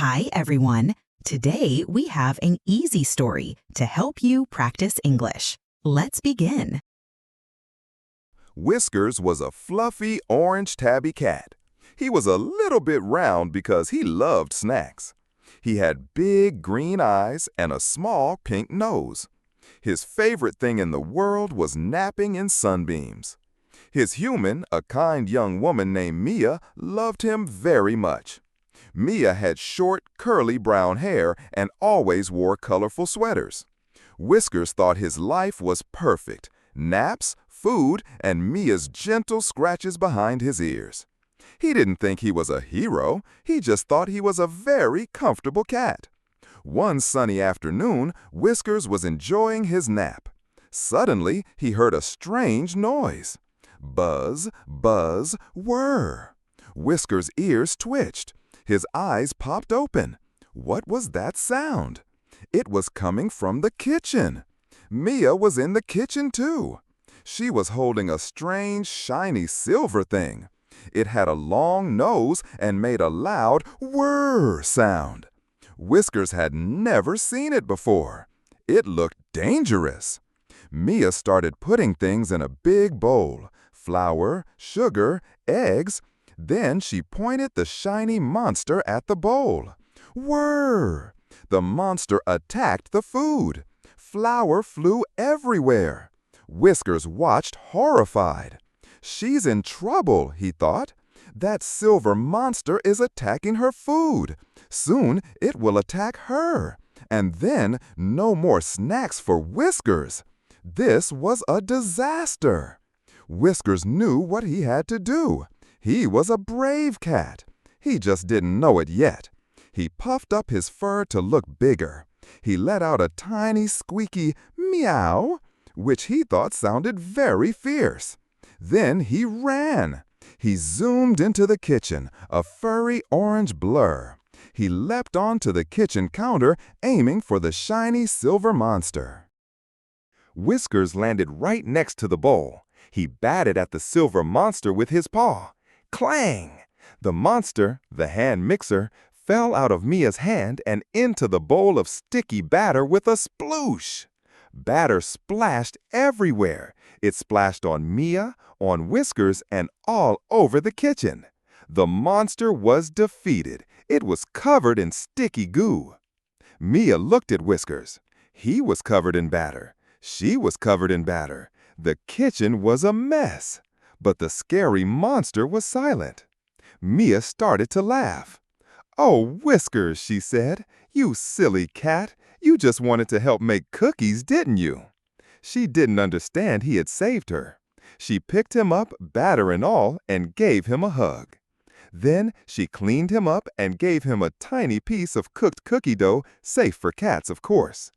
Hi, everyone. Today we have an easy story to help you practice English. Let's begin. Whiskers was a fluffy orange tabby cat. He was a little bit round because he loved snacks. He had big green eyes and a small pink nose. His favorite thing in the world was napping in sunbeams. His human, a kind young woman named Mia, loved him very much. Mia had short, curly brown hair and always wore colorful sweaters. Whiskers thought his life was perfect: naps, food, and Mia's gentle scratches behind his ears. He didn't think he was a hero, he just thought he was a very comfortable cat. One sunny afternoon, Whiskers was enjoying his nap. Suddenly, he heard a strange noise. Buzz, buzz, whir. Whiskers' ears twitched. His eyes popped open. What was that sound? It was coming from the kitchen. Mia was in the kitchen too. She was holding a strange, shiny silver thing. It had a long nose and made a loud whir sound. Whiskers had never seen it before. It looked dangerous. Mia started putting things in a big bowl: flour, sugar, eggs. Then she pointed the shiny monster at the bowl. Whir! The monster attacked the food. Flour flew everywhere. Whiskers watched horrified. She's in trouble, he thought. That silver monster is attacking her food. Soon it will attack her. And then no more snacks for Whiskers. This was a disaster. Whiskers knew what he had to do. He was a brave cat. He just didn't know it yet. He puffed up his fur to look bigger. He let out a tiny squeaky meow, which he thought sounded very fierce. Then he ran. He zoomed into the kitchen, a furry orange blur. He leapt onto the kitchen counter, aiming for the shiny silver monster. Whiskers landed right next to the bowl. He batted at the silver monster with his paw. Clang! The monster, the hand mixer, fell out of Mia's hand and into the bowl of sticky batter with a sploosh. Batter splashed everywhere. It splashed on Mia, on Whiskers, and all over the kitchen. The monster was defeated. It was covered in sticky goo. Mia looked at Whiskers. He was covered in batter. She was covered in batter. The kitchen was a mess. But the scary monster was silent. Mia started to laugh. "Oh, Whiskers," she said, "you silly cat. You just wanted to help make cookies, didn't you?" She didn't understand he had saved her. She picked him up, batter and all, and gave him a hug. Then she cleaned him up and gave him a tiny piece of cooked cookie dough, safe for cats, of course.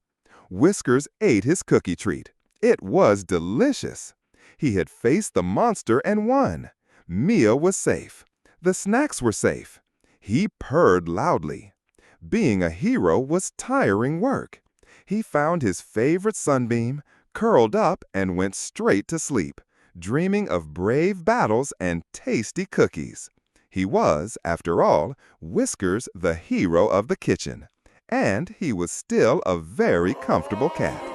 Whiskers ate his cookie treat. It was delicious. He had faced the monster and won. Mia was safe. The snacks were safe. He purred loudly. Being a hero was tiring work. He found his favorite sunbeam, curled up, and went straight to sleep, dreaming of brave battles and tasty cookies. He was, after all, Whiskers, the hero of the kitchen. And he was still a very comfortable cat.